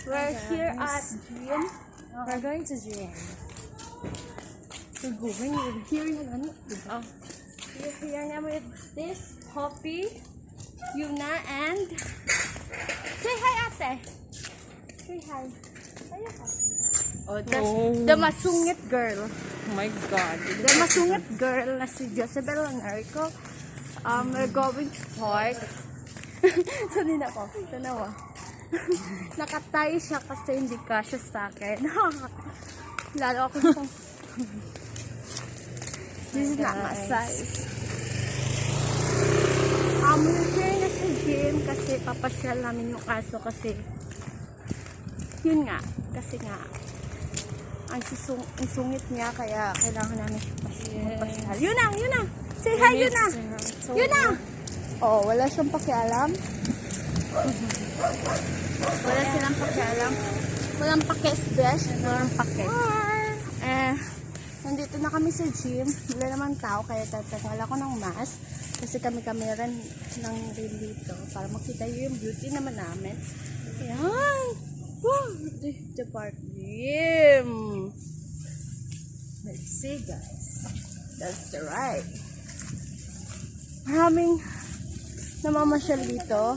We're here at gym. We're going to gym. We're here na ano? Oh. We're here na with this Hoppy, Yuna, and say hi, ate. Say hi. Oh, that's the masungit girl. Oh my God. The masungit girl na si Josebel Enrico. We're going to park. Sabi na ko, tanawa. Nakatay siya kasi hindi kasya sa akin. Lalo ako kung this is not my size. We're here na sa gym kasi papasyal namin yung aso kasi yun nga, kasi nga ang sungit niya kaya kailangan namin papasyal. Yun na! Say hi, yun na! Yun na! Oh, wala siyang pakialam. Wala silang pakialam. Walang pake-stress. Walang pake. Nandito na kami sa gym. Wala naman tao kaya tatanggal ako ng mask. Kasi kami rin ng rin dito para makita yung beauty naman namin. Ayan. Wow! The park gym. Let's see, guys. That's the right. Maraming namamasyal dito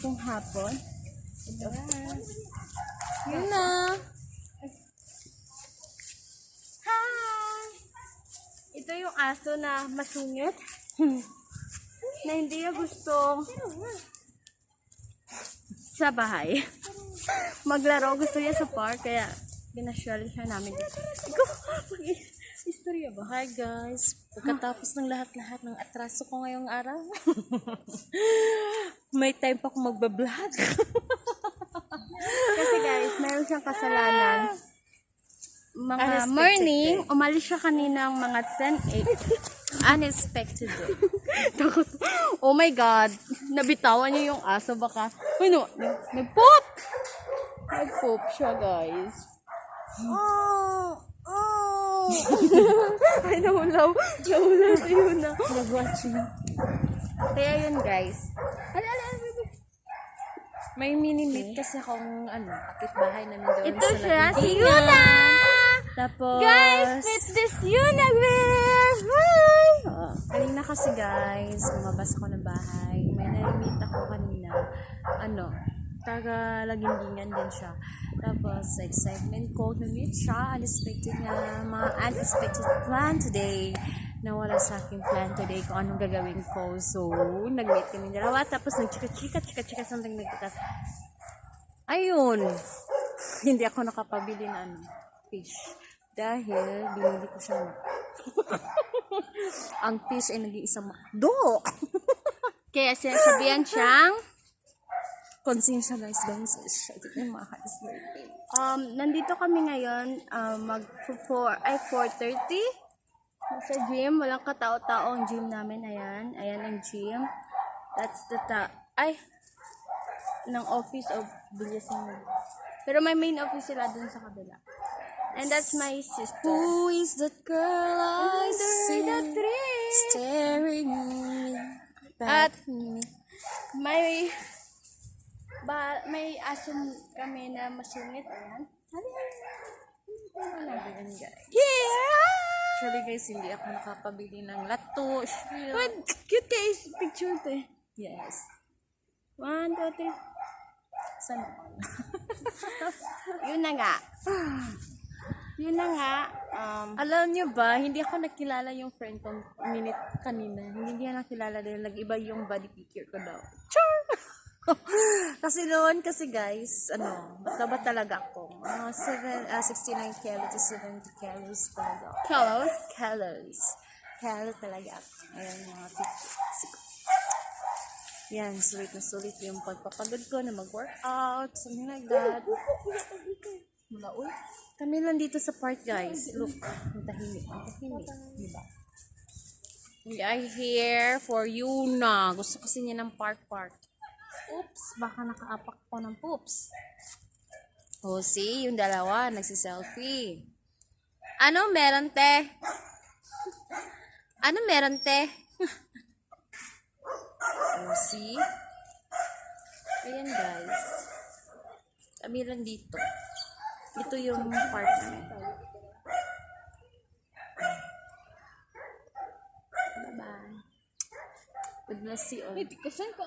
kung hapon. Ito. Yun na. Hi! Ito yung aso na masungit. Na hindi niya gusto sa bahay. Maglaro. Gusto niya sa park. Kaya binasyal siya namin dito. Istorya ba? Hi guys. Pagkatapos ng lahat-lahat ng atraso ko ngayong araw, may time pa akong magbablog. Kasi guys, meron siyang kasalanan. Mga Unexpected morning, day. umalis siya kaninang mga 10:08. Unexpected day. Takot. Oh my God. Nabitawan niya yung aso baka. Uy no, nag-poop! Nag-poop siya guys. Ay, nahulaw. Nahulaw sa yun na. Nag-watching. Kaya yun guys. May mini-meet kasi akong kapitbahay namin doon Ito sa siya, si Laguna. Yuna! Tapos, Guys, meet this Yuna girl! Hi! kanina kasi guys, lumabas ako ng bahay. May na-meet ako kanina. Taga Lagindingan din siya. Tapos, sa excitement ko, na-meet siya. Unexpected niya, mga unexpected plan today. Nawala sa aking plan today kung anong gagawin ko. So, nag-meet kami dalawa. Tapos, nag-chika-chika something like that. Ayun. Hindi ako nakapabili na fish. Dahil, binili ko siya ang fish ay nag-iisang McDo. Kaya sinasabihan siyang Conscientialized guys. Yung mga high birthday. nandito kami ngayon mag 4:30 sa gym. Walang katao-tao ang gym namin. Ayan ang gym. That's the ng office of Villasin. Pero may main office sila dun sa kabila. And that's my sister. Who is that girl I see The tree. staring me At back me? may aso kami na masungit. Ayan. Yeah! Actually guys, hindi ako nakapabili ng lato. What? Cute guys. Picture to eh. Yes. 1, 2, 3. Sana. Yun na nga. Alam niyo ba, hindi ako nakilala yung friend ko minute kanina. Hindi niya nakilala dahil nag-iba yung body picture ko daw. Char! Kasi noon guys, mataba talaga ako. 69 kilos to 70 kilos talaga ako. Kilos talaga ako. Ayan mga pictures. Yan, sulit na sulit yung pagpapagod ko na mag-workout, something like that. Mulaul. Kami lang dito sa park guys. Look, ang tahimik. Diba? We are here for you na. Gusto kasi niya ng park. Oops, baka nakaapak ko ng poops. Oh, see, yung dalawa, nagsiselfie. Ano meron, te? Oh, see? Ayan, guys. Kami lang dito. Ito yung part namin. Bye-bye. God bless you all. Kasan ka?